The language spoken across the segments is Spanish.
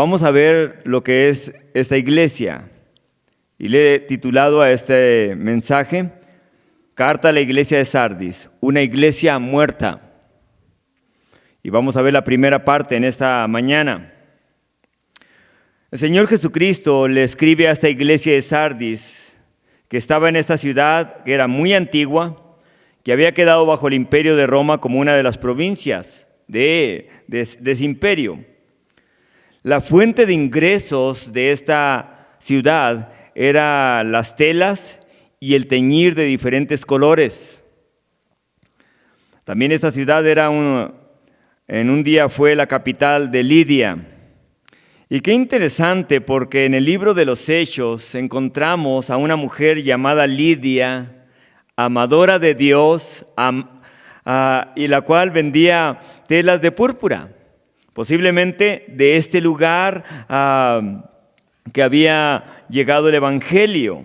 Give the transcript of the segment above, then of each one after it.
vamos a ver lo que es esta iglesia. Y le he titulado a este mensaje, Carta a la iglesia de Sardis, una iglesia muerta. Y vamos a ver la primera parte en esta mañana. El Señor Jesucristo le escribe a esta iglesia de Sardis, que estaba en esta ciudad, que era muy antigua, que había quedado bajo el imperio de Roma como una de las provincias de ese imperio. La fuente de ingresos de esta ciudad era las telas y el teñir de diferentes colores. También esta ciudad en un día fue la capital de Lidia. Y qué interesante, porque en el libro de los Hechos encontramos a una mujer llamada Lidia, amadora de Dios, y la cual vendía telas de púrpura. Posiblemente de este lugar que había llegado el Evangelio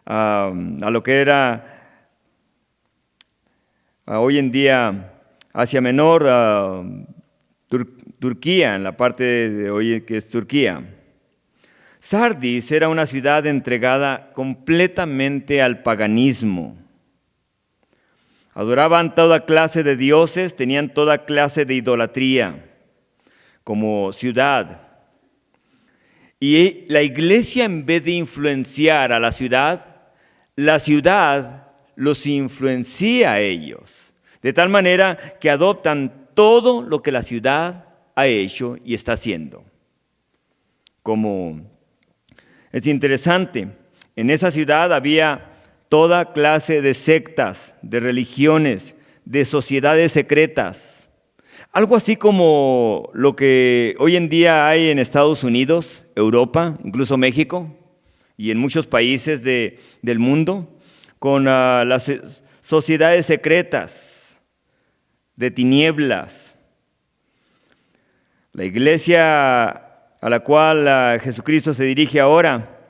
a lo que era hoy en día Asia Menor, Turquía, en la parte de hoy que es Turquía. Sardis era una ciudad entregada completamente al paganismo. Adoraban toda clase de dioses, tenían toda clase de idolatría como ciudad. Y la iglesia, en vez de influenciar a la ciudad los influencia a ellos. De tal manera que adoptan todo lo que la ciudad ha hecho y está haciendo. Como es interesante, en esa ciudad había toda clase de sectas, de religiones, de sociedades secretas. Algo así como lo que hoy en día hay en Estados Unidos, Europa, incluso México, y en muchos países del mundo, con las sociedades secretas de tinieblas. La iglesia a la cual Jesucristo se dirige ahora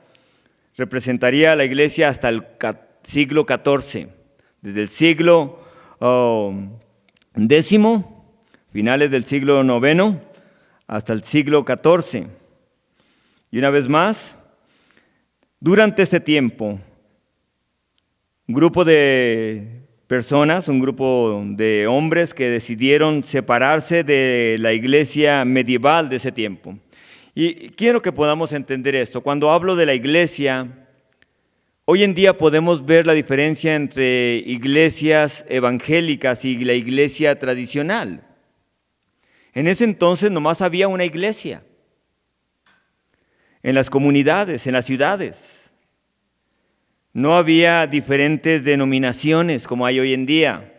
representaría a la iglesia hasta el siglo XIV, desde el siglo X, finales del siglo IX, hasta el siglo XIV. Y una vez más, durante este tiempo, un grupo de personas, un grupo de hombres que decidieron separarse de la iglesia medieval de ese tiempo. Y quiero que podamos entender esto. Cuando hablo de la iglesia, hoy en día podemos ver la diferencia entre iglesias evangélicas y la iglesia tradicional. En ese entonces nomás había una iglesia. En las comunidades, en las ciudades. No había diferentes denominaciones como hay hoy en día.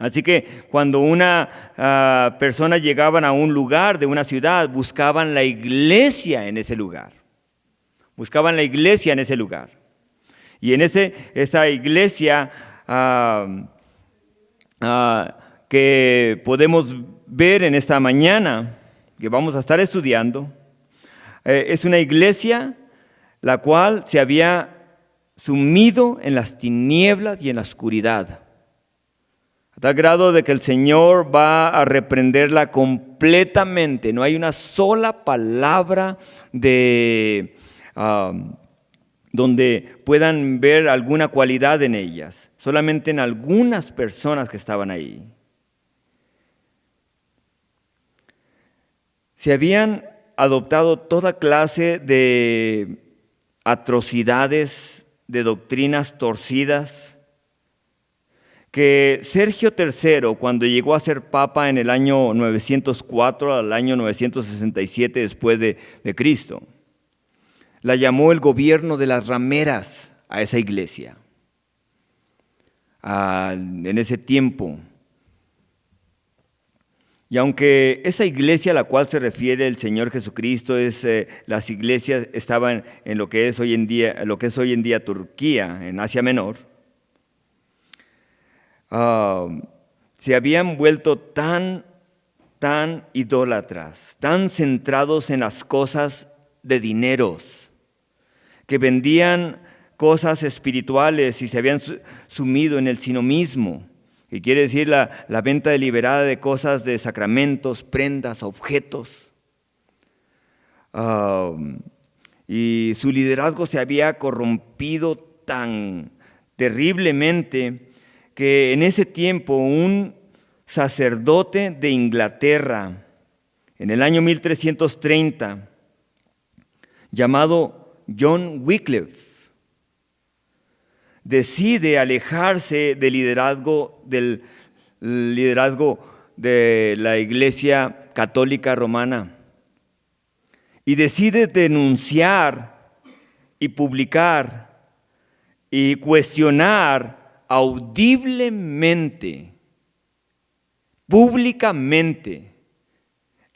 Así que cuando una persona llegaban a un lugar de una ciudad, buscaban la iglesia en ese lugar. Buscaban la iglesia en ese lugar. Y en esa iglesia que podemos ver en esta mañana, que vamos a estar estudiando, es una iglesia la cual se había sumido en las tinieblas y en la oscuridad, a tal grado de que el Señor va a reprenderla completamente. No hay una sola palabra donde puedan ver alguna cualidad en ellas, solamente en algunas personas que estaban ahí. Se habían adoptado toda clase de atrocidades, de doctrinas torcidas, que Sergio III, cuando llegó a ser papa en el año 904 al año 967 después de Cristo, la llamó el gobierno de las rameras a esa iglesia. En ese tiempo. Y aunque esa iglesia a la cual se refiere el Señor Jesucristo las iglesias estaban en lo que es hoy en día Turquía, en Asia Menor, se habían vuelto tan idólatras, tan centrados en las cosas de dineros, que vendían cosas espirituales y se habían sumido en el sinomismo. Que quiere decir la venta deliberada de cosas, de sacramentos, prendas, objetos. y su liderazgo se había corrompido tan terriblemente que en ese tiempo un sacerdote de Inglaterra, en el año 1330, llamado John Wycliffe, decide alejarse del liderazgo de la Iglesia Católica Romana y decide denunciar y publicar y cuestionar audiblemente, públicamente,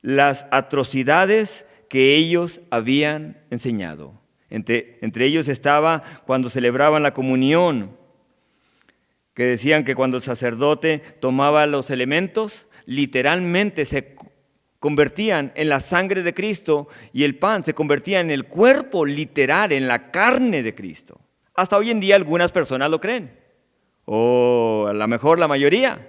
las atrocidades que ellos habían enseñado. Entre ellos estaba cuando celebraban la comunión, que decían que cuando el sacerdote tomaba los elementos, literalmente se convertían en la sangre de Cristo y el pan se convertía en el cuerpo literal, en la carne de Cristo. Hasta hoy en día algunas personas lo creen, o a lo mejor la mayoría.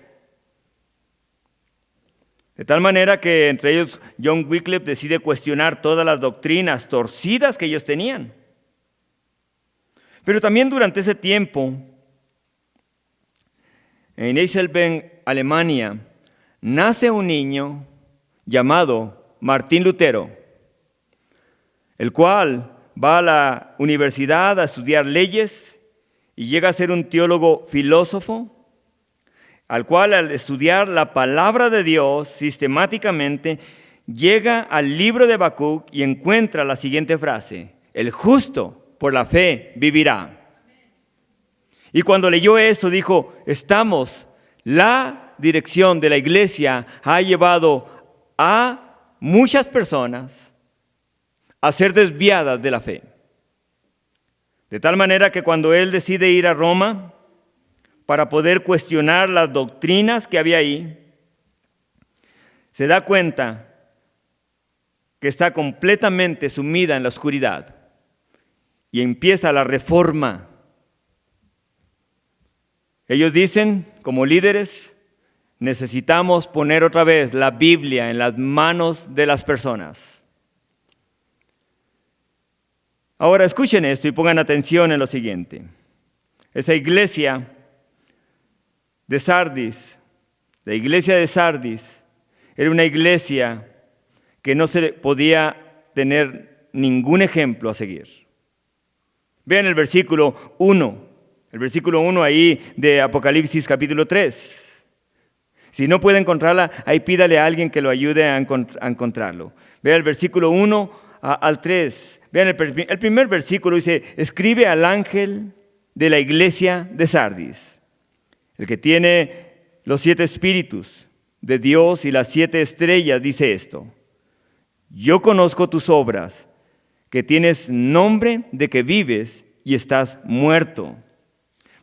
De tal manera que entre ellos John Wycliffe decide cuestionar todas las doctrinas torcidas que ellos tenían. Pero también durante ese tiempo, en Eiselben, Alemania, nace un niño llamado Martín Lutero, el cual va a la universidad a estudiar leyes y llega a ser un teólogo filósofo, al cual al estudiar la palabra de Dios sistemáticamente llega al libro de Habacuc y encuentra la siguiente frase: el justo por la fe vivirá. Y cuando leyó esto dijo: la dirección de la iglesia ha llevado a muchas personas a ser desviadas de la fe. De tal manera que cuando él decide ir a Roma para poder cuestionar las doctrinas que había ahí, se da cuenta que está completamente sumida en la oscuridad y empieza la reforma. Ellos dicen, como líderes, necesitamos poner otra vez la Biblia en las manos de las personas. Ahora escuchen esto y pongan atención en lo siguiente. Esa iglesia de Sardis, la iglesia de Sardis, era una iglesia que no se podía tener ningún ejemplo a seguir. Vean el versículo 1. El versículo 1 ahí de Apocalipsis capítulo 3. Si no puede encontrarla, ahí pídale a alguien que lo ayude a encontrarlo. Vean el versículo 1 al 3. Vean el primer versículo, dice: escribe al ángel de la iglesia de Sardis, el que tiene los 7 espíritus de Dios y las 7 estrellas, dice esto: yo conozco tus obras, que tienes nombre de que vives y estás muerto.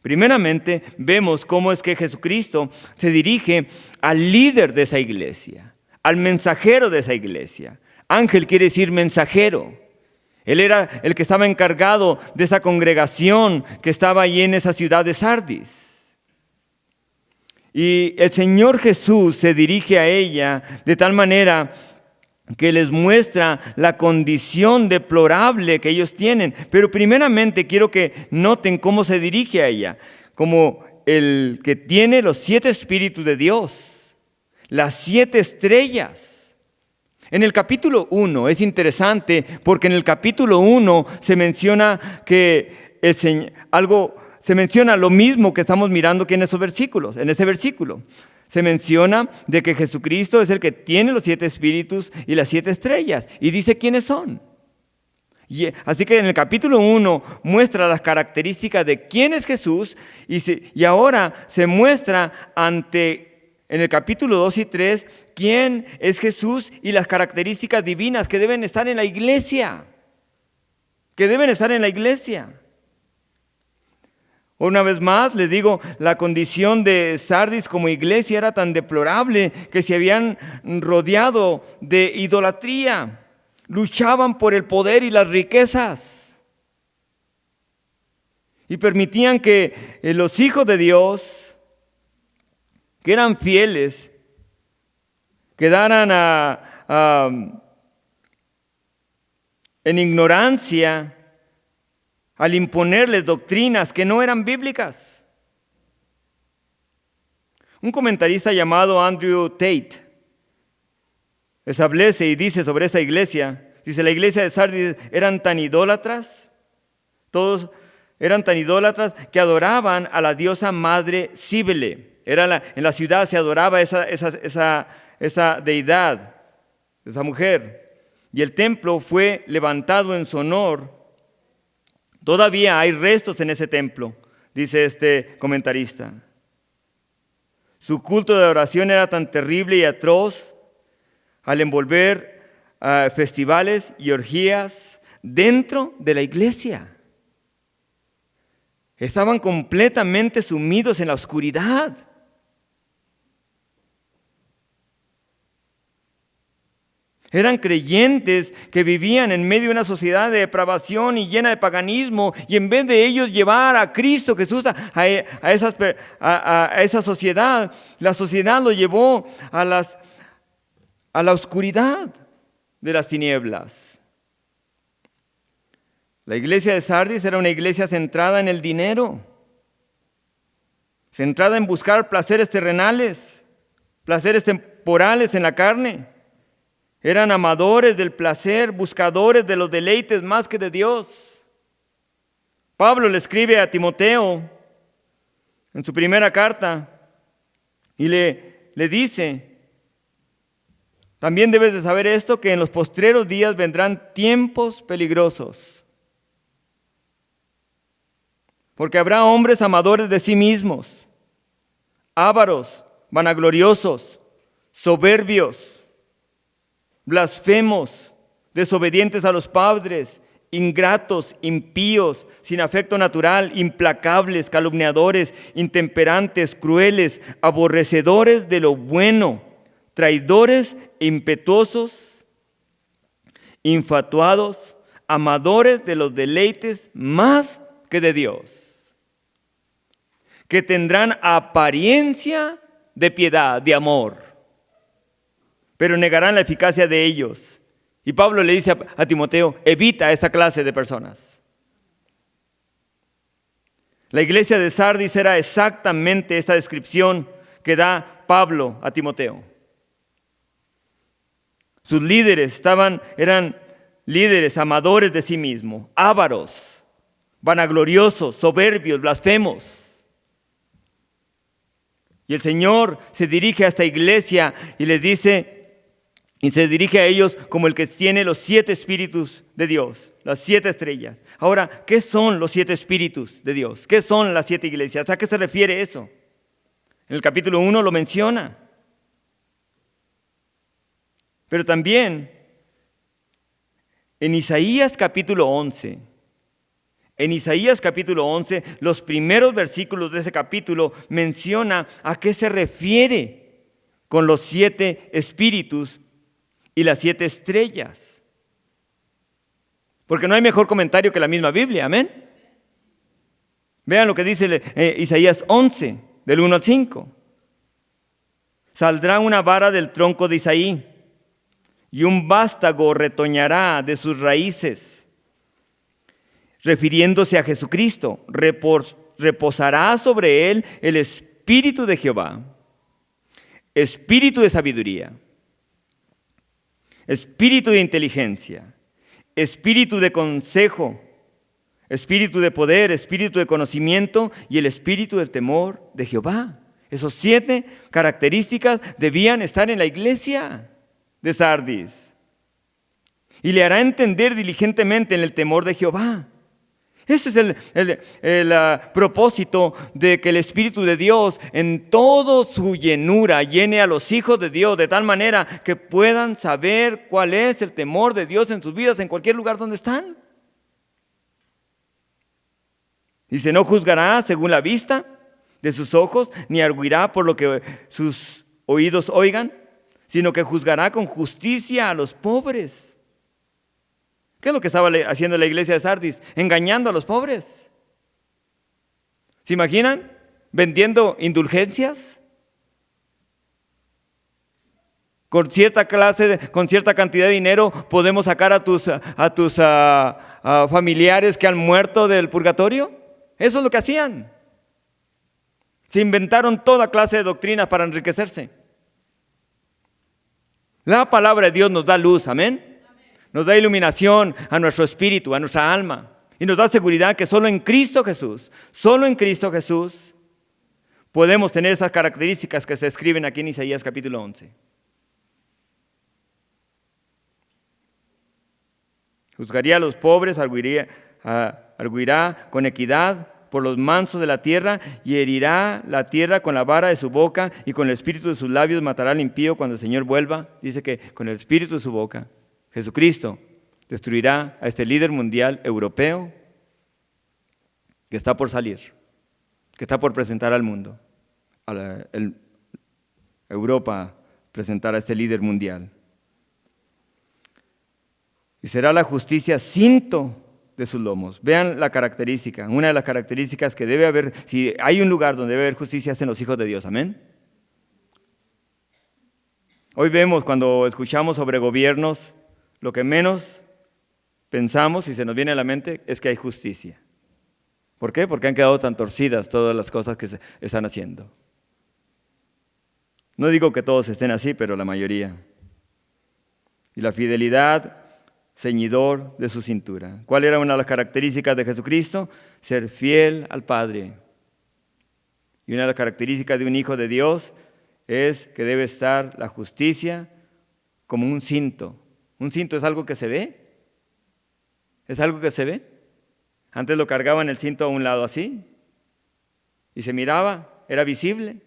Primeramente, vemos cómo es que Jesucristo se dirige al líder de esa iglesia, al mensajero de esa iglesia. Ángel quiere decir mensajero. Él era el que estaba encargado de esa congregación que estaba allí en esa ciudad de Sardis. Y el Señor Jesús se dirige a ella de tal manera que les muestra la condición deplorable que ellos tienen. Pero primeramente quiero que noten cómo se dirige a ella, como el que tiene los 7 espíritus de Dios, las 7 estrellas. En el capítulo 1 es interesante porque en el capítulo 1 se menciona que se menciona lo mismo que estamos mirando aquí en esos versículos, en ese versículo. Se menciona de que Jesucristo es el que tiene los 7 espíritus y las 7 estrellas. Y dice quiénes son. Así que en el capítulo 1 muestra las características de quién es Jesús. Y ahora se muestra en el capítulo 2 y 3, quién es Jesús y las características divinas que deben estar en la iglesia. Que deben estar en la iglesia. Una vez más, les digo, la condición de Sardis como iglesia era tan deplorable que se habían rodeado de idolatría. Luchaban por el poder y las riquezas. Y permitían que los hijos de Dios, que eran fieles, quedaran en ignorancia al imponerles doctrinas que no eran bíblicas. Un comentarista llamado Andrew Tate establece y dice sobre esa iglesia, dice, la iglesia de Sardis eran tan idólatras, todos eran tan idólatras que adoraban a la diosa madre Cíbele. En la ciudad se adoraba esa deidad, esa mujer. Y el templo fue levantado en su honor. Todavía hay restos en ese templo, dice este comentarista. Su culto de oración era tan terrible y atroz al envolver festivales y orgías dentro de la iglesia. Estaban completamente sumidos en la oscuridad. Eran creyentes que vivían en medio de una sociedad de depravación y llena de paganismo, y en vez de ellos llevar a Cristo Jesús a esa sociedad, la sociedad lo llevó a la oscuridad de las tinieblas. La iglesia de Sardis era una iglesia centrada en el dinero, centrada en buscar placeres terrenales, placeres temporales en la carne. Eran amadores del placer, buscadores de los deleites más que de Dios. Pablo le escribe a Timoteo en su primera carta y le dice, también debes de saber esto, que en los postreros días vendrán tiempos peligrosos. Porque habrá hombres amadores de sí mismos, ávaros, vanagloriosos, soberbios, blasfemos, desobedientes a los padres, ingratos, impíos, sin afecto natural, implacables, calumniadores, intemperantes, crueles, aborrecedores de lo bueno, traidores, impetuosos, infatuados, amadores de los deleites más que de Dios, que tendrán apariencia de piedad, de amor, pero negarán la eficacia de ellos. Y Pablo le dice a Timoteo, evita esta clase de personas. La iglesia de Sardis era exactamente esta descripción que da Pablo a Timoteo. Sus líderes eran líderes amadores de sí mismos, ávaros, vanagloriosos, soberbios, blasfemos. Y el Señor se dirige a esta iglesia y les dice, y se dirige a ellos como el que tiene los 7 espíritus de Dios, las 7 estrellas. Ahora, ¿qué son los 7 espíritus de Dios? ¿Qué son las 7 iglesias? ¿A qué se refiere eso? En el capítulo 1 lo menciona. Pero también en Isaías capítulo 11, los primeros versículos de ese capítulo menciona a qué se refiere con los 7 espíritus y las 7 estrellas. Porque no hay mejor comentario que la misma Biblia, amén. Vean lo que dice Isaías 11, del 1 al 5. Saldrá una vara del tronco de Isaí, y un vástago retoñará de sus raíces. Refiriéndose a Jesucristo, reposará sobre él el Espíritu de Jehová, Espíritu de sabiduría, Espíritu de inteligencia, Espíritu de consejo, Espíritu de poder, Espíritu de conocimiento y el Espíritu del temor de Jehová. Esas 7 características debían estar en la iglesia de Sardis. Y le hará entender diligentemente en el temor de Jehová. Ese es el propósito de que el Espíritu de Dios en toda su llenura llene a los hijos de Dios de tal manera que puedan saber cuál es el temor de Dios en sus vidas en cualquier lugar donde están. Dice, no juzgará según la vista de sus ojos, ni arguirá por lo que sus oídos oigan, sino que juzgará con justicia a los pobres. ¿Qué es lo que estaba haciendo la iglesia de Sardis? Engañando a los pobres. ¿Se imaginan? Vendiendo indulgencias. Con cierta con cierta cantidad de dinero podemos sacar a tus familiares que han muerto del purgatorio. Eso es lo que hacían. Se inventaron toda clase de doctrinas para enriquecerse. La palabra de Dios nos da luz, amén. Nos da iluminación a nuestro espíritu, a nuestra alma. Y nos da seguridad que solo en Cristo Jesús podemos tener esas características que se escriben aquí en Isaías capítulo 11. Juzgaría a los pobres, arguirá con equidad por los mansos de la tierra y herirá la tierra con la vara de su boca y con el espíritu de sus labios matará al impío cuando el Señor vuelva. Dice que con el espíritu de su boca, Jesucristo destruirá a este líder mundial europeo que está por salir, que está por presentar al mundo, Europa presentar a este líder mundial. Y será la justicia cinto de sus lomos. Vean la característica, una de las características que debe haber, si hay un lugar donde debe haber justicia, es en los hijos de Dios, amén. Hoy vemos cuando escuchamos sobre gobiernos, lo que menos pensamos y se nos viene a la mente es que hay justicia. ¿Por qué? Porque han quedado tan torcidas todas las cosas que se están haciendo. No digo que todos estén así, pero la mayoría. Y la fidelidad, ceñidor de su cintura. ¿Cuál era una de las características de Jesucristo? Ser fiel al Padre. Y una de las características de un hijo de Dios es que debe estar la justicia como un cinto. ¿Un cinto es algo que se ve? ¿Es algo que se ve? Antes lo cargaban el cinto a un lado así y se miraba, era visible.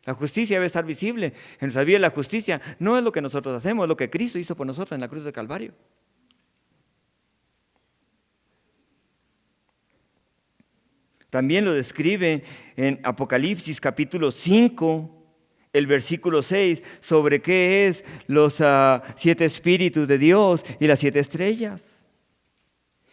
La justicia debe estar visible. En nuestra vida la justicia no es lo que nosotros hacemos, es lo que Cristo hizo por nosotros en la cruz del Calvario. También lo describe en Apocalipsis capítulo 5, el versículo 6, sobre qué es los 7 espíritus de Dios y las 7 estrellas.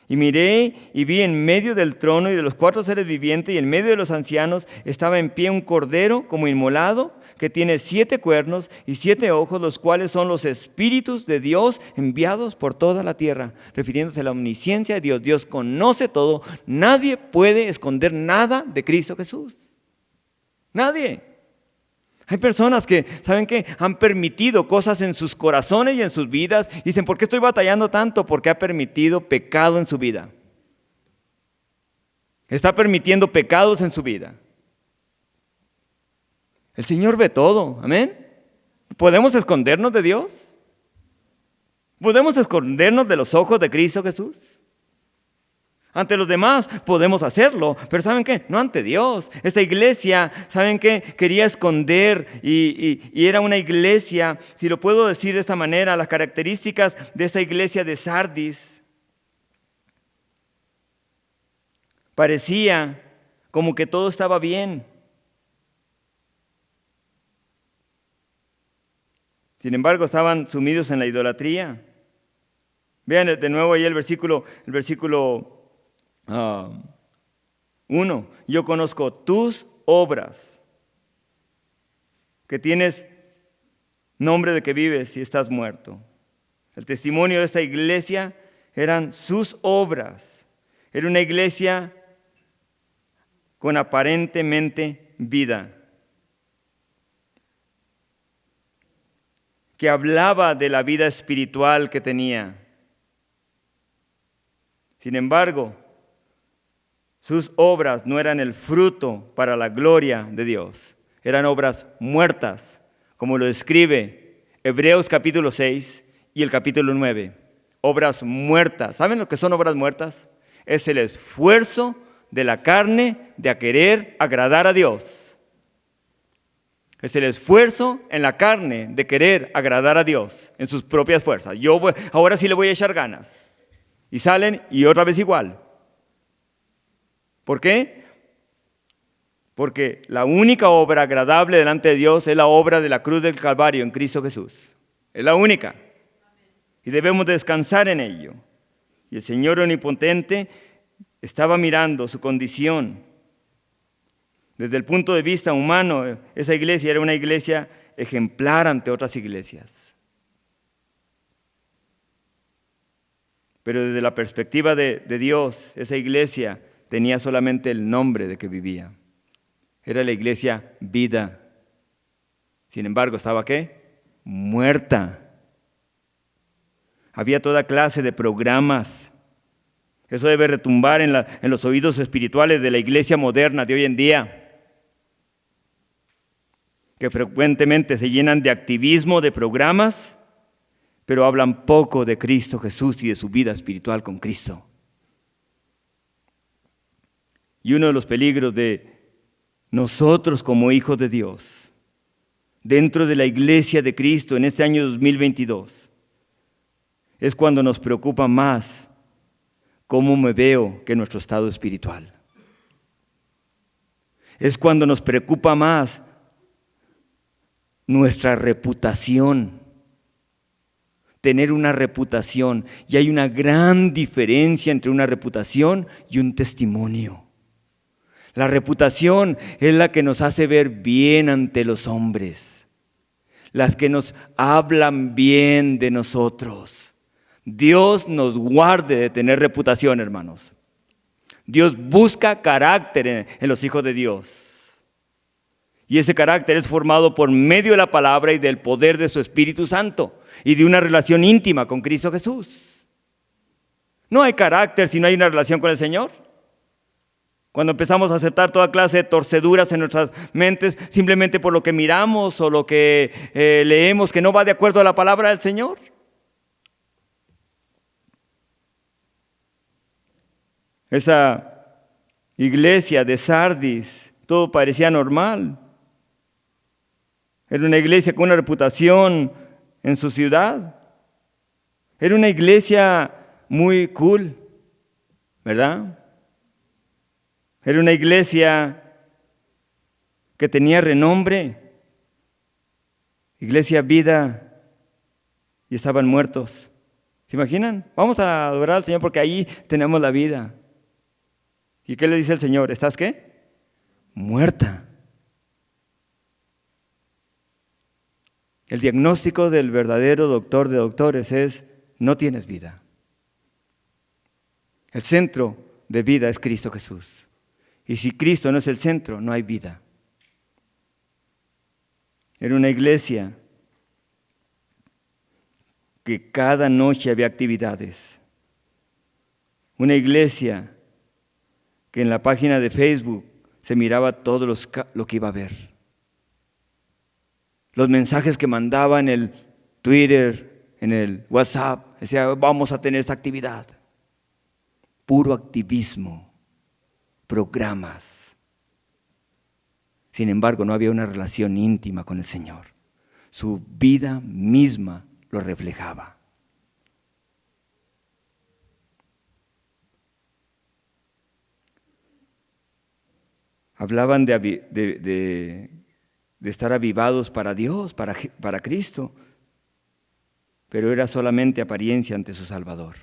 Y miré y vi en medio del trono y de los 4 seres vivientes y en medio de los ancianos estaba en pie un cordero como inmolado que tiene 7 cuernos y 7 ojos, los cuales son los espíritus de Dios enviados por toda la tierra, refiriéndose a la omnisciencia de Dios. Dios conoce todo, nadie puede esconder nada de Cristo Jesús. Nadie. Hay personas que, ¿saben qué? Han permitido cosas en sus corazones y en sus vidas. Y dicen, ¿por qué estoy batallando tanto? Porque ha permitido pecado en su vida. Está permitiendo pecados en su vida. El Señor ve todo, amén. ¿Podemos escondernos de Dios? ¿Podemos escondernos de los ojos de Cristo Jesús? Ante los demás podemos hacerlo, pero ¿saben qué? No ante Dios. Esta iglesia, ¿saben qué? Quería esconder y era una iglesia, si lo puedo decir de esta manera, las características de esta iglesia de Sardis. Parecía como que todo estaba bien. Sin embargo, estaban sumidos en la idolatría. Vean de nuevo ahí el versículo 1. Yo conozco tus obras, que tienes nombre de que vives y estás muerto. El testimonio de esta iglesia eran sus obras. Era una iglesia con aparentemente vida, que hablaba de la vida espiritual que tenía. Sin embargo, sus obras no eran el fruto para la gloria de Dios. Eran obras muertas, como lo describe Hebreos capítulo 6 y el capítulo 9. Obras muertas. ¿Saben lo que son obras muertas? Es el esfuerzo de la carne de querer agradar a Dios. Es el esfuerzo en la carne de querer agradar a Dios en sus propias fuerzas. Ahora sí le voy a echar ganas. Y salen y otra vez igual. ¿Por qué? Porque la única obra agradable delante de Dios es la obra de la cruz del Calvario en Cristo Jesús. Es la única. Y debemos descansar en ello. Y el Señor omnipotente estaba mirando su condición. Desde el punto de vista humano, esa iglesia era una iglesia ejemplar ante otras iglesias. Pero desde la perspectiva de Dios, esa iglesia tenía solamente el nombre de que vivía. Era la iglesia vida. Sin embargo, ¿estaba qué? Muerta. Había toda clase de programas. Eso debe retumbar en los oídos espirituales de la iglesia moderna de hoy en día, que frecuentemente se llenan de activismo, de programas, pero hablan poco de Cristo Jesús y de su vida espiritual con Cristo. Y uno de los peligros de nosotros como hijos de Dios, dentro de la iglesia de Cristo en este año 2022, es cuando nos preocupa más cómo me veo que nuestro estado espiritual. Es cuando nos preocupa más nuestra reputación, tener una reputación. Y hay una gran diferencia entre una reputación y un testimonio. La reputación es la que nos hace ver bien ante los hombres, las que nos hablan bien de nosotros. Dios nos guarde de tener reputación, hermanos. Dios busca carácter en los hijos de Dios. Y ese carácter es formado por medio de la palabra y del poder de su Espíritu Santo y de una relación íntima con Cristo Jesús. No hay carácter si no hay una relación con el Señor. Cuando empezamos a aceptar toda clase de torceduras en nuestras mentes simplemente por lo que miramos o lo que leemos que no va de acuerdo a la palabra del Señor. Esa iglesia de Sardis, todo parecía normal. Era una iglesia con una reputación en su ciudad. Era una iglesia muy cool, ¿verdad? Era una iglesia que tenía renombre. Iglesia vida, y estaban muertos. ¿Se imaginan? Vamos a adorar al Señor porque ahí tenemos la vida. ¿Y qué le dice el Señor? ¿Estás qué? Muerta. El diagnóstico del verdadero doctor de doctores es: no tienes vida. El centro de vida es Cristo Jesús. Y si Cristo no es el centro, no hay vida. Era una iglesia que cada noche había actividades. Una iglesia que en la página de Facebook se miraba todo lo que iba a haber. Los mensajes que mandaba en el Twitter, en el WhatsApp, decía: vamos a tener esta actividad. Puro activismo, programas. Sin embargo, no había una relación íntima con el Señor. Su vida misma lo reflejaba. Hablaban de estar avivados para Dios, para Cristo, pero era solamente apariencia ante su Salvador,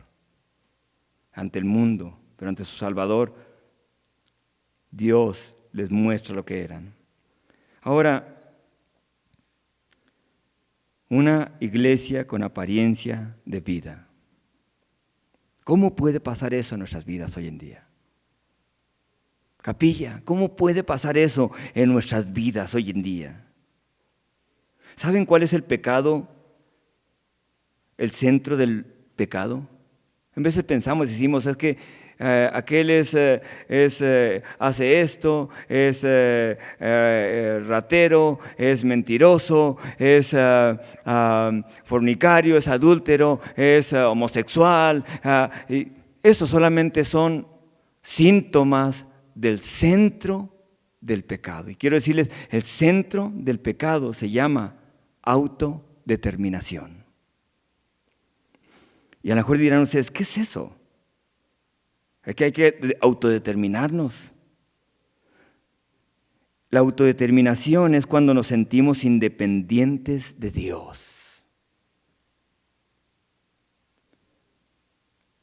ante el mundo, pero ante su Salvador, Dios les muestra lo que eran. Ahora, una iglesia con apariencia de vida. ¿Cómo puede pasar eso en nuestras vidas hoy en día? Capilla, ¿cómo puede pasar eso en nuestras vidas hoy en día? ¿Saben cuál es el pecado? El centro del pecado. En veces pensamos y decimos: es que aquel hace esto, es ratero, es mentiroso, es fornicario, es adúltero, es homosexual. Y estos solamente son síntomas del centro del pecado. Y quiero decirles, el centro del pecado se llama autodeterminación. Y a lo mejor dirán ustedes: ¿qué es eso? Es que hay que autodeterminarnos. La autodeterminación es cuando nos sentimos independientes de Dios.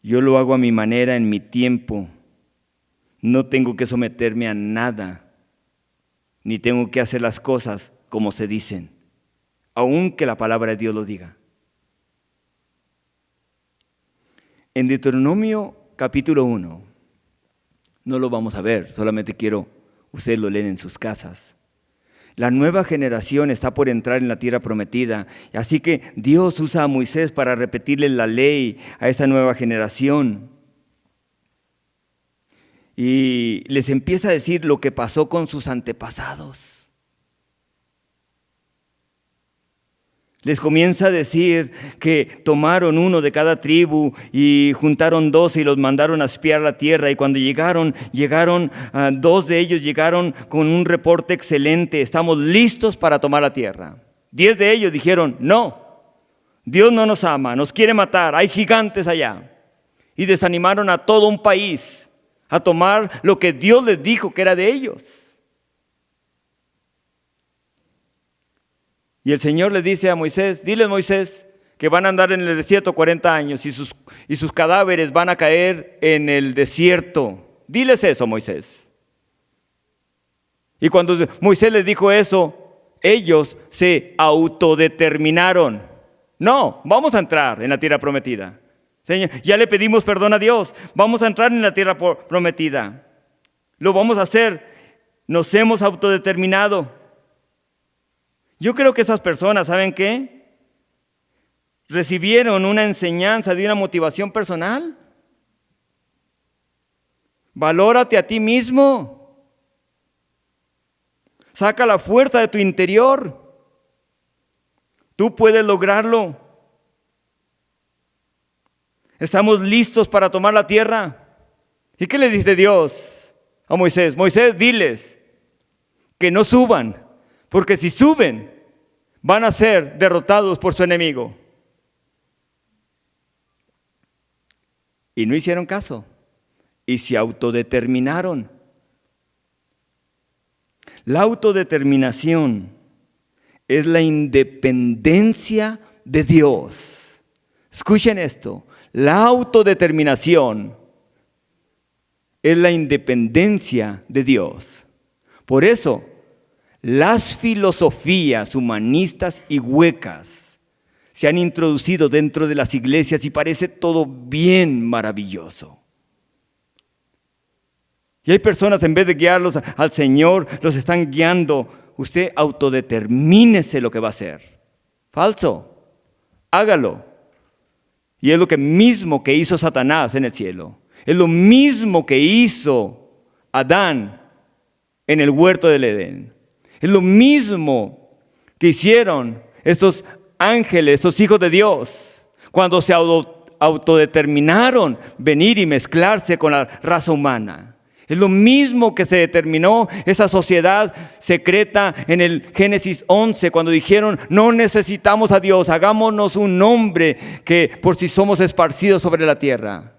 Yo lo hago a mi manera, en mi tiempo. No tengo que someterme a nada, ni tengo que hacer las cosas como se dicen, aunque la palabra de Dios lo diga. En Deuteronomio capítulo 1, no lo vamos a ver, solamente quiero ustedes lo leen en sus casas. La nueva generación está por entrar en la tierra prometida, así que Dios usa a Moisés para repetirle la ley a esta nueva generación. Y les empieza a decir lo que pasó con sus antepasados. Les comienza a decir que tomaron uno de cada tribu y juntaron 12 y los mandaron a espiar la tierra. Y cuando llegaron, 2 de ellos llegaron con un reporte excelente. Estamos listos para tomar la tierra. 10 de ellos dijeron, no, Dios no nos ama, nos quiere matar, hay gigantes allá. Y desanimaron a todo un país a tomar lo que Dios les dijo que era de ellos. Y el Señor le dice a Moisés, diles Moisés, que van a andar en el desierto 40 años y sus cadáveres van a caer en el desierto. Diles eso, Moisés. Y cuando Moisés les dijo eso, ellos se autodeterminaron. No, vamos a entrar en la tierra prometida. Señor, ya le pedimos perdón a Dios, vamos a entrar en la tierra prometida. Lo vamos a hacer, nos hemos autodeterminado. Yo creo que esas personas, ¿saben qué? Recibieron una enseñanza de una motivación personal. Valórate a ti mismo. Saca la fuerza de tu interior. Tú puedes lograrlo. Estamos listos para tomar la tierra. ¿Y qué le dice Dios a Moisés? Moisés, diles que no suban. Porque si suben, van a ser derrotados por su enemigo. Y no hicieron caso. Y se autodeterminaron. La autodeterminación es la independencia de Dios. Escuchen esto. La autodeterminación es la independencia de Dios. Por eso, las filosofías humanistas y huecas se han introducido dentro de las iglesias y parece todo bien maravilloso. Y hay personas, en vez de guiarlos al Señor, los están guiando. Usted autodetermínese lo que va a hacer. Falso. Hágalo. Y es lo mismo que hizo Satanás en el cielo. Es lo mismo que hizo Adán en el huerto del Edén. Es lo mismo que hicieron estos ángeles, estos hijos de Dios, cuando se autodeterminaron venir y mezclarse con la raza humana. Es lo mismo que se determinó esa sociedad secreta en el Génesis 11, cuando dijeron, no necesitamos a Dios, hagámonos un nombre que por si somos esparcidos sobre la tierra.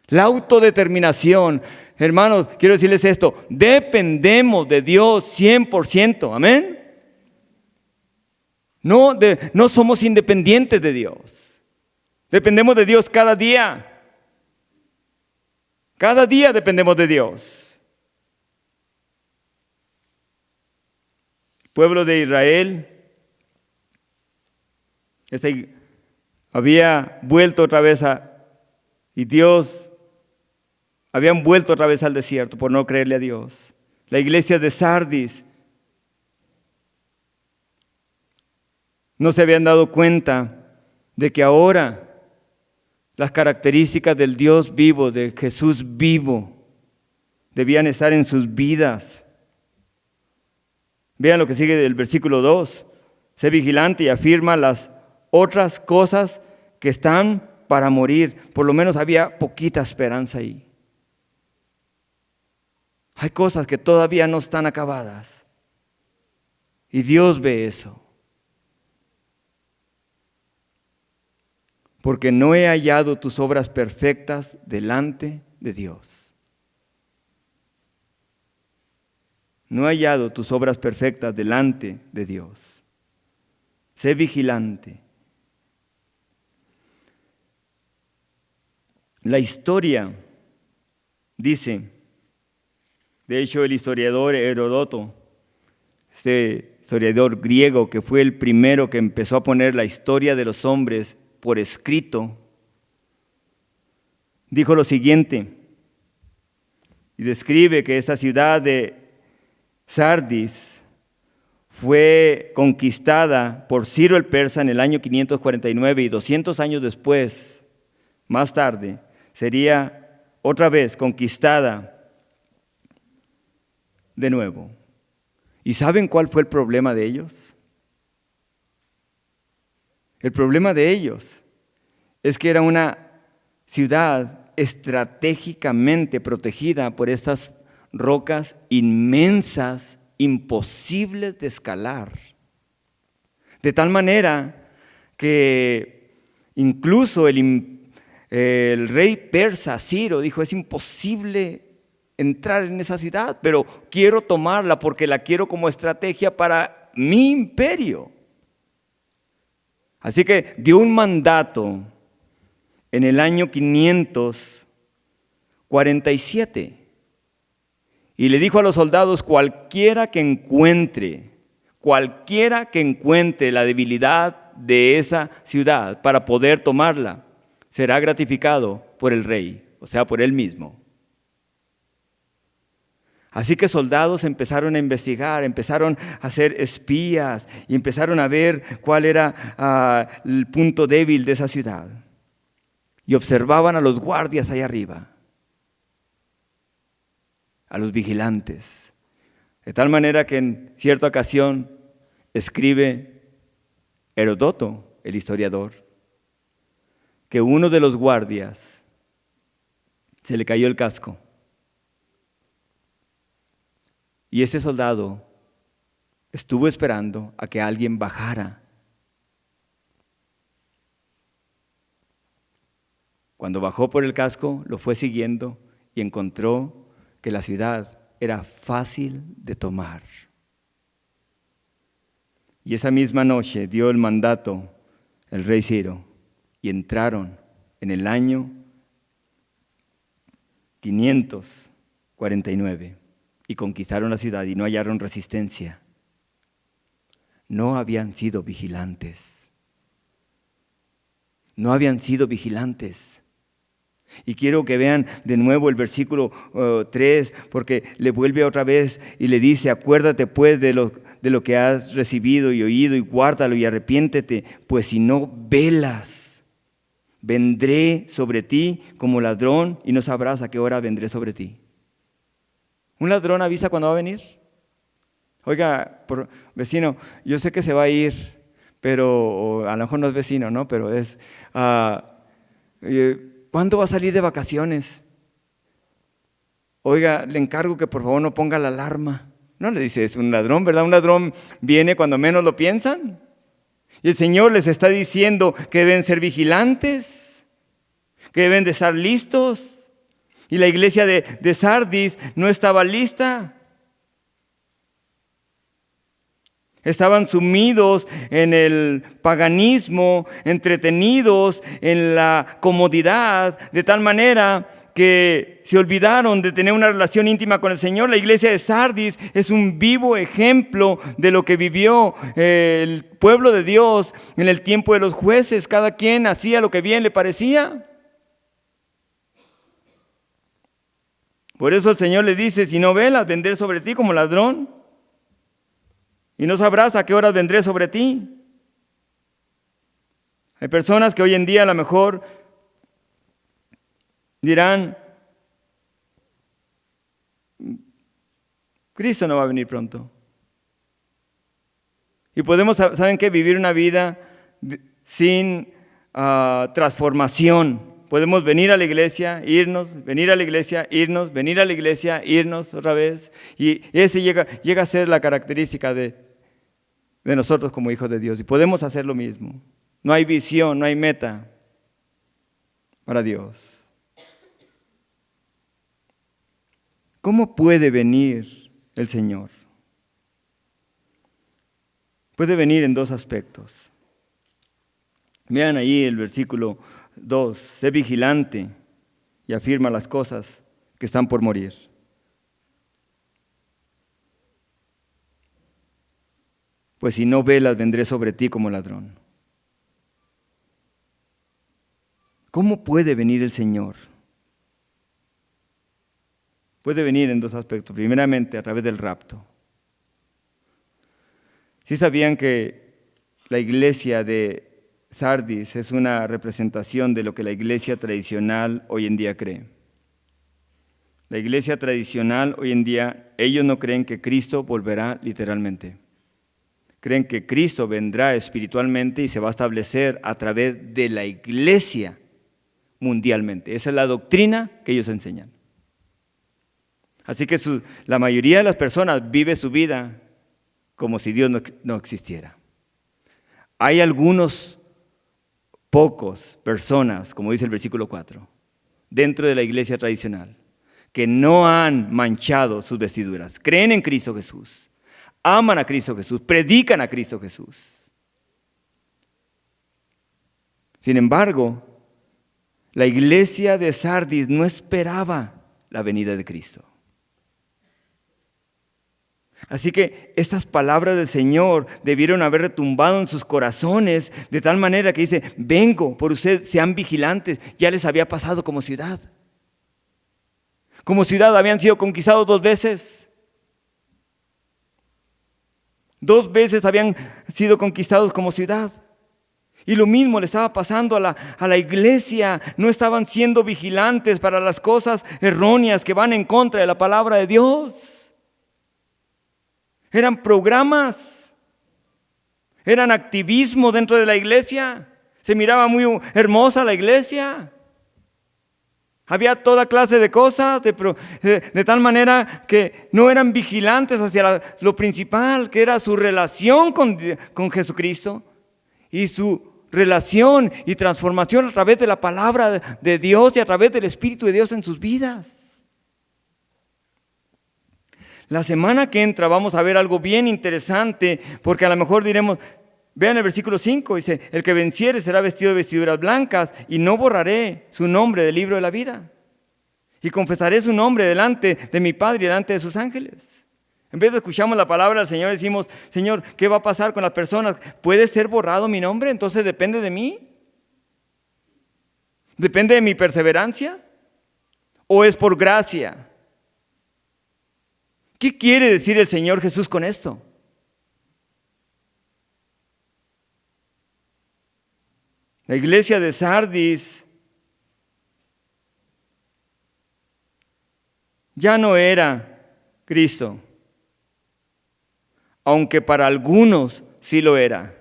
La autodeterminación. Hermanos, quiero decirles esto, dependemos de Dios 100%, amén. No somos independientes de Dios, dependemos de Dios cada día dependemos de Dios. El pueblo de Israel había vuelto otra vez habían vuelto otra vez al desierto por no creerle a Dios. La iglesia de Sardis no se habían dado cuenta de que ahora las características del Dios vivo, de Jesús vivo, debían estar en sus vidas. Vean lo que sigue del versículo 2. Sé vigilante y afirma las otras cosas que están para morir. Por lo menos había poquita esperanza ahí. Hay cosas que todavía no están acabadas. Y Dios ve eso. Porque no he hallado tus obras perfectas delante de Dios. No he hallado tus obras perfectas delante de Dios. Sé vigilante. La historia dice, de hecho el historiador Heródoto, este historiador griego que fue el primero que empezó a poner la historia de los hombres por escrito, dijo lo siguiente, y describe que esta ciudad de Sardis fue conquistada por Ciro el Persa en el año 549 y 200 años después, más tarde, sería otra vez conquistada de nuevo. ¿Y saben cuál fue el problema de ellos? El problema de ellos es que era una ciudad estratégicamente protegida por estas rocas inmensas, imposibles de escalar. De tal manera que incluso el rey persa Ciro dijo, es imposible entrar en esa ciudad, pero quiero tomarla porque la quiero como estrategia para mi imperio. Así que dio un mandato en el año 547 y le dijo a los soldados, cualquiera que encuentre la debilidad de esa ciudad para poder tomarla, será gratificado por el rey, o sea, por él mismo. Así que soldados empezaron a investigar, empezaron a ser espías y empezaron a ver cuál era el punto débil de esa ciudad. Y observaban a los guardias allá arriba, a los vigilantes. De tal manera que en cierta ocasión escribe Heródoto, el historiador, que uno de los guardias se le cayó el casco. Y ese soldado estuvo esperando a que alguien bajara. Cuando bajó por el casco, lo fue siguiendo y encontró que la ciudad era fácil de tomar. Y esa misma noche dio el mandato el rey Ciro y entraron en el año 549 y conquistaron la ciudad y no hallaron resistencia. No habían sido vigilantes. No habían sido vigilantes. Y quiero que vean de nuevo el versículo 3, porque le vuelve otra vez y le dice, acuérdate pues de lo que has recibido y oído y guárdalo y arrepiéntete, pues si no velas, vendré sobre ti como ladrón y no sabrás a qué hora vendré sobre ti. ¿Un ladrón avisa cuando va a venir? Oiga, vecino, yo sé que se va a ir, pero a lo mejor no es vecino, ¿no? Pero es... ¿cuándo va a salir de vacaciones? Oiga, le encargo que por favor no ponga la alarma. No le dice, es un ladrón, ¿verdad? Un ladrón viene cuando menos lo piensan. Y el Señor les está diciendo que deben ser vigilantes, que deben de estar listos. Y la iglesia de Sardis no estaba lista. Estaban sumidos en el paganismo, entretenidos en la comodidad, de tal manera que se olvidaron de tener una relación íntima con el Señor. La iglesia de Sardis es un vivo ejemplo de lo que vivió el pueblo de Dios en el tiempo de los jueces. Cada quien hacía lo que bien le parecía. Por eso el Señor le dice, si no velas, vendré sobre ti como ladrón. Y no sabrás a qué horas vendré sobre ti. Hay personas que hoy en día a lo mejor dirán, Cristo no va a venir pronto. Y podemos, ¿saben qué? Vivir una vida sin transformación. Podemos venir a la iglesia, irnos, venir a la iglesia, irnos, venir a la iglesia, irnos otra vez. Y ese llega a ser la característica de nosotros como hijos de Dios. Y podemos hacer lo mismo. No hay visión, no hay meta para Dios. ¿Cómo puede venir el Señor? Puede venir en dos aspectos. Vean ahí el versículo 2. Sé vigilante y afirma las cosas que están por morir. Pues si no velas, vendré sobre ti como ladrón. ¿Cómo puede venir el Señor? Puede venir en dos aspectos. Primeramente, a través del rapto. ¿Sí sabían que la iglesia de Sardis es una representación de lo que la iglesia tradicional hoy en día cree? La iglesia tradicional hoy en día, ellos no creen que Cristo volverá literalmente. Creen que Cristo vendrá espiritualmente y se va a establecer a través de la iglesia mundialmente. Esa es la doctrina que ellos enseñan. Así que la mayoría de las personas vive su vida como si Dios no existiera. Hay algunos pocos personas, como dice el versículo 4, dentro de la iglesia tradicional, que no han manchado sus vestiduras, creen en Cristo Jesús, aman a Cristo Jesús, predican a Cristo Jesús. Sin embargo, la iglesia de Sardis no esperaba la venida de Cristo. Así que estas palabras del Señor debieron haber retumbado en sus corazones de tal manera que dice, vengo por ustedes, sean vigilantes. Ya les había pasado como ciudad. Como ciudad habían sido conquistados 2 veces. 2 veces habían sido conquistados como ciudad. Y lo mismo le estaba pasando a la iglesia. No estaban siendo vigilantes para las cosas erróneas que van en contra de la palabra de Dios. Eran programas, eran activismo dentro de la iglesia. Se miraba muy hermosa la iglesia. Había toda clase de cosas, de tal manera que no eran vigilantes hacia lo principal, que era su relación con Jesucristo y su relación y transformación a través de la palabra de Dios y a través del Espíritu de Dios en sus vidas. La semana que entra vamos a ver algo bien interesante, porque a lo mejor diremos, vean el versículo 5, dice, el que venciere será vestido de vestiduras blancas y no borraré su nombre del libro de la vida. Y confesaré su nombre delante de mi Padre y delante de sus ángeles. En vez de escuchamos la palabra del Señor, decimos, Señor, ¿qué va a pasar con las personas? ¿Puede ser borrado mi nombre? Entonces depende de mí. ¿Depende de mi perseverancia? ¿O es por gracia? ¿Qué quiere decir el Señor Jesús con esto? La iglesia de Sardis ya no era Cristo, aunque para algunos sí lo era.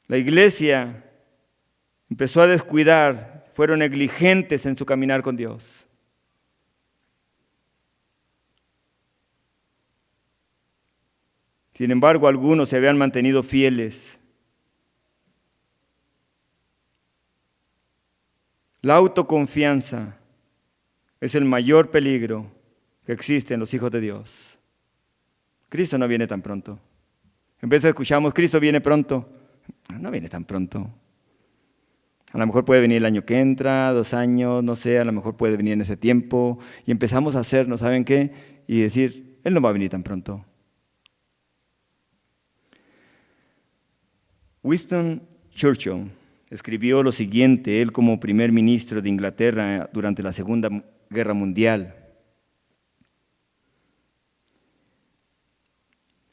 La iglesia empezó a descuidar, fueron negligentes en su caminar con Dios. Sin embargo, algunos se habían mantenido fieles. La autoconfianza es el mayor peligro que existe en los hijos de Dios. Cristo no viene tan pronto. En vez de escuchamos, Cristo viene pronto. No viene tan pronto. A lo mejor puede venir el año que entra, 2 años, no sé, a lo mejor puede venir en ese tiempo. Y empezamos a hacernos, ¿saben qué? Y decir, Él no va a venir tan pronto. Winston Churchill escribió lo siguiente, él como primer ministro de Inglaterra durante la Segunda Guerra Mundial.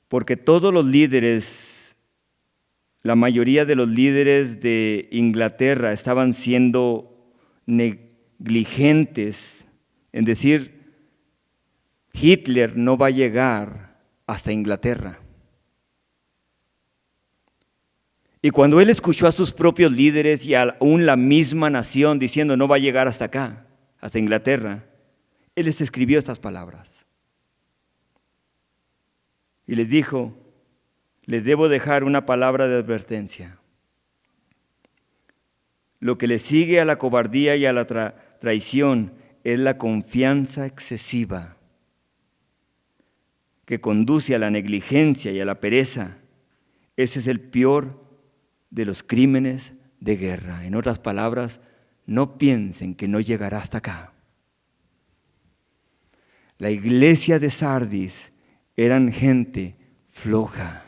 Porque todos los líderes, la mayoría de los líderes de Inglaterra estaban siendo negligentes en decir, Hitler no va a llegar hasta Inglaterra. Y cuando él escuchó a sus propios líderes y aún la misma nación diciendo no va a llegar hasta acá, hasta Inglaterra, él les escribió estas palabras. Y les dijo, les debo dejar una palabra de advertencia. Lo que le sigue a la cobardía y a la traición es la confianza excesiva que conduce a la negligencia y a la pereza. Ese es el peor de los crímenes de guerra. En otras palabras, no piensen que no llegará hasta acá. La iglesia de Sardis eran gente floja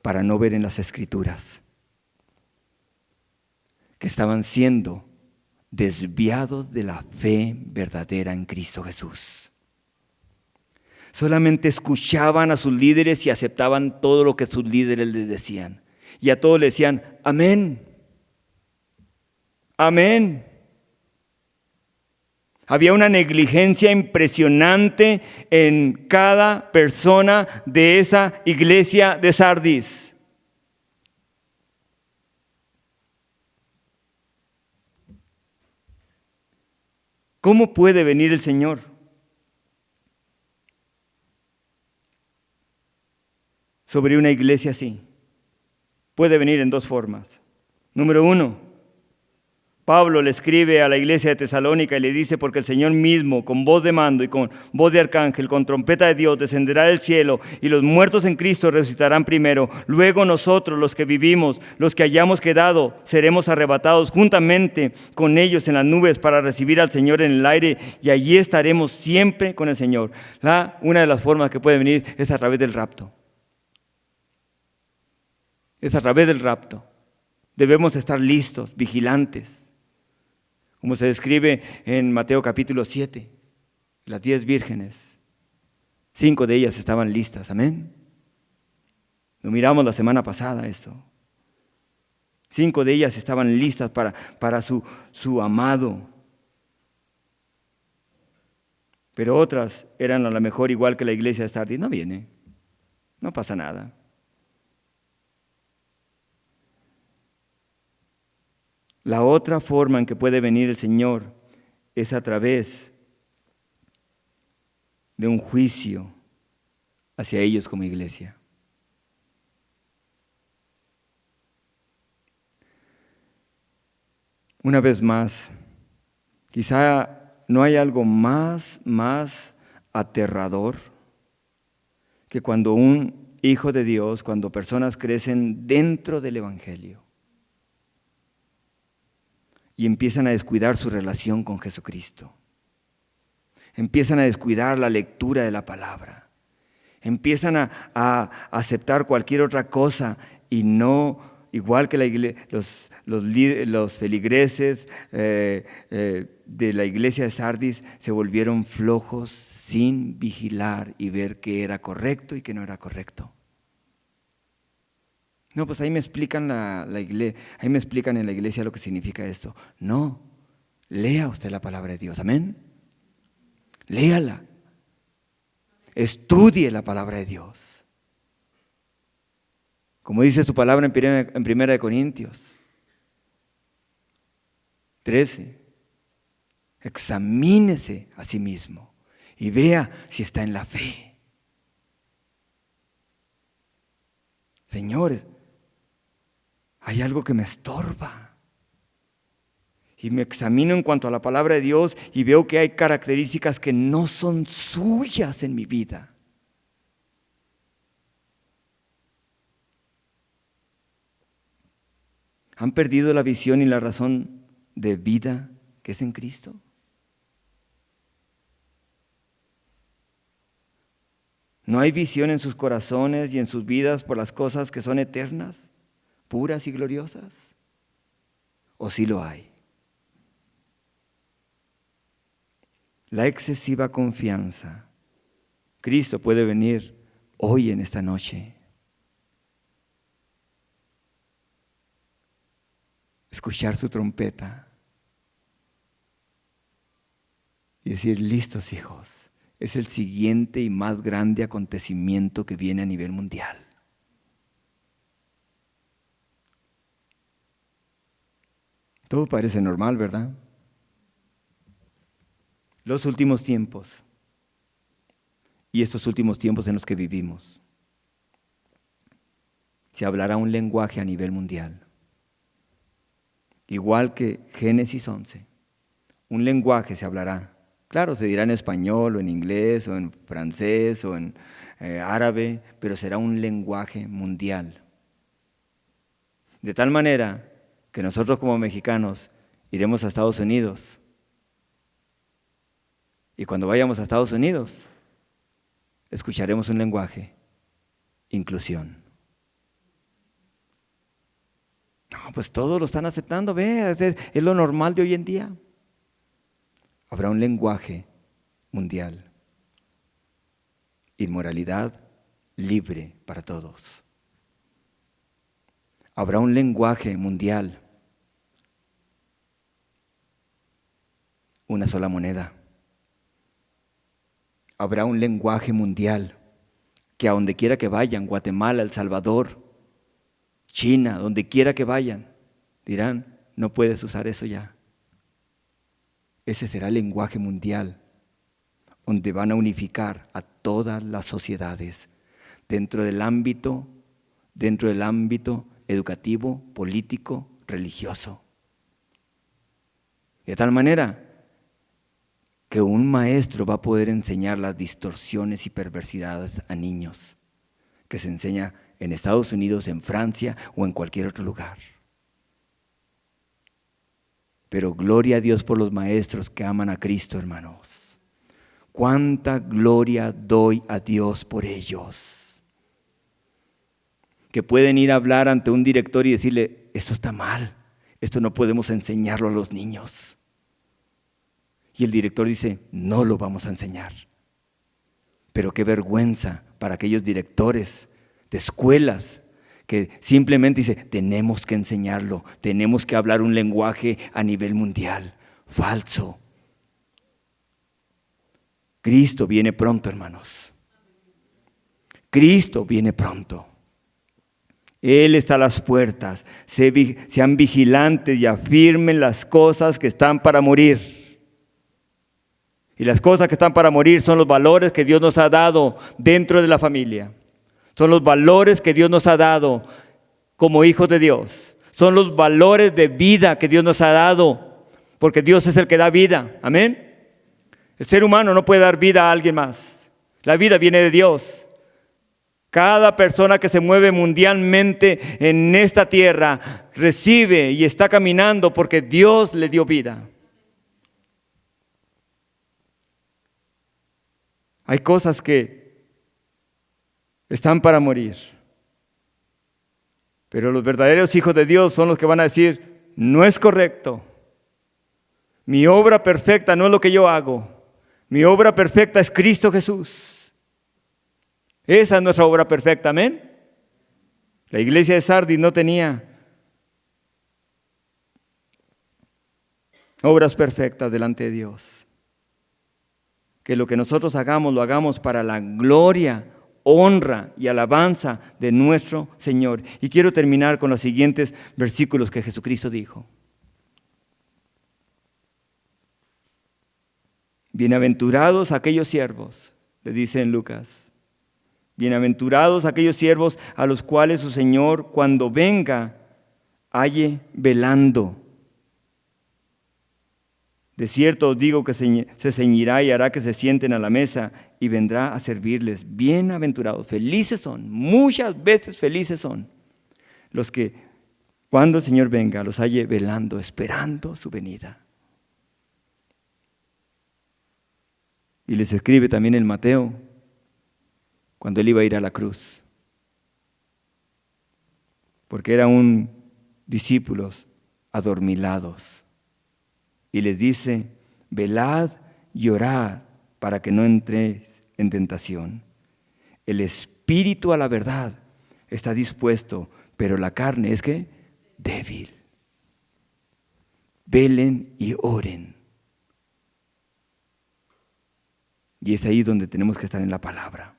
para no ver en las Escrituras. que estaban siendo desviados de la fe verdadera en Cristo Jesús. Solamente escuchaban a sus líderes y aceptaban todo lo que sus líderes les decían. Y a todos les decían, amén, amén. Había una negligencia impresionante en cada persona de esa iglesia de Sardis. ¿Cómo puede venir el Señor? Sobre una iglesia así. Puede venir en dos formas. Número 1, Pablo le escribe a la iglesia de Tesalónica y le dice, porque el Señor mismo, con voz de mando y con voz de arcángel, con trompeta de Dios, descenderá del cielo y los muertos en Cristo resucitarán primero. Luego nosotros, los que vivimos, los que hayamos quedado, seremos arrebatados juntamente con ellos en las nubes para recibir al Señor en el aire y allí estaremos siempre con el Señor. Una de las formas que puede venir es a través del rapto. Es a través del rapto. Debemos estar listos, vigilantes. Como se describe en Mateo capítulo 7, las 10 vírgenes, 5 de ellas estaban listas, amén. Lo miramos la semana pasada esto. 5 de ellas estaban listas para su amado. Pero otras eran a lo mejor igual que la iglesia de Sardis, no viene, no pasa nada. La otra forma en que puede venir el Señor es a través de un juicio hacia ellos como iglesia. Una vez más, quizá no hay algo más aterrador que cuando un hijo de Dios, cuando personas crecen dentro del Evangelio, y empiezan a descuidar su relación con Jesucristo. Empiezan a descuidar la lectura de la palabra. Empiezan a aceptar cualquier otra cosa y no, igual que los feligreses de la iglesia de Sardis, se volvieron flojos sin vigilar y ver qué era correcto y qué no era correcto. No, pues ahí me explican ahí me explican en la iglesia lo que significa esto. No, lea usted la palabra de Dios, amén. Léala. Estudie la palabra de Dios. Como dice su palabra en 1 Corintios 13. Examínese a sí mismo y vea si está en la fe. Señor, hay algo que me estorba. Y me examino en cuanto a la palabra de Dios y veo que hay características que no son suyas en mi vida. ¿Han perdido la visión y la razón de vida que es en Cristo? ¿No hay visión en sus corazones y en sus vidas por las cosas que son eternas, puras y gloriosas? ¿O sí lo hay? La excesiva confianza. Cristo puede venir hoy en esta noche. Escuchar su trompeta y decir, listos hijos, es el siguiente y más grande acontecimiento que viene a nivel mundial. Todo parece normal, ¿verdad? Los últimos tiempos y estos últimos tiempos en los que vivimos, se hablará un lenguaje a nivel mundial. Igual que Génesis 11, un lenguaje se hablará. Claro, se dirá en español o en inglés o en francés o en árabe, pero será un lenguaje mundial. De tal manera que nosotros como mexicanos iremos a Estados Unidos. Y cuando vayamos a Estados Unidos, escucharemos un lenguaje, inclusión. No, pues todos lo están aceptando, ve, es lo normal de hoy en día. Habrá un lenguaje mundial. Inmoralidad libre para todos. Habrá un lenguaje mundial. Una sola moneda. Habrá un lenguaje mundial que a donde quiera que vayan, Guatemala, El Salvador, China, donde quiera que vayan, dirán, no puedes usar eso ya. Ese será el lenguaje mundial, donde van a unificar a todas las sociedades dentro del ámbito educativo, político, religioso. De tal manera que un maestro va a poder enseñar las distorsiones y perversidades a niños, que se enseña en Estados Unidos, en Francia o en cualquier otro lugar. Pero gloria a Dios por los maestros que aman a Cristo, hermanos. Cuánta gloria doy a Dios por ellos. Que pueden ir a hablar ante un director y decirle, esto está mal, esto no podemos enseñarlo a los niños. Y el director dice, no lo vamos a enseñar. Pero qué vergüenza para aquellos directores de escuelas que simplemente dice, tenemos que enseñarlo, tenemos que hablar un lenguaje a nivel mundial. Falso. Cristo viene pronto, hermanos. Cristo viene pronto. Él está a las puertas. Sean vigilantes y afirmen las cosas que están para morir. Y las cosas que están para morir son los valores que Dios nos ha dado dentro de la familia. Son los valores que Dios nos ha dado como hijos de Dios. Son los valores de vida que Dios nos ha dado, porque Dios es el que da vida. Amén. El ser humano no puede dar vida a alguien más. La vida viene de Dios. Cada persona que se mueve mundialmente en esta tierra recibe y está caminando porque Dios le dio vida. Hay cosas que están para morir. Pero los verdaderos hijos de Dios son los que van a decir, no es correcto. Mi obra perfecta no es lo que yo hago. Mi obra perfecta es Cristo Jesús. Esa es nuestra obra perfecta, amén. La iglesia de Sardis no tenía obras perfectas delante de Dios. Que lo que nosotros hagamos, lo hagamos para la gloria, honra y alabanza de nuestro Señor. Y quiero terminar con los siguientes versículos que Jesucristo dijo. Bienaventurados aquellos siervos, le dice en Lucas. Bienaventurados aquellos siervos a los cuales su Señor, cuando venga, halle velando. De cierto os digo que se ceñirá y hará que se sienten a la mesa y vendrá a servirles. Bienaventurados, felices son, muchas veces felices son los que cuando el Señor venga los halle velando, esperando su venida. Y les escribe también en Mateo, cuando él iba a ir a la cruz. Porque eran discípulos adormilados. Y les dice, velad y orad para que no entréis en tentación. El espíritu a la verdad está dispuesto, pero la carne es ¿qué? Débil. Velen y oren. Y es ahí donde tenemos que estar en la palabra.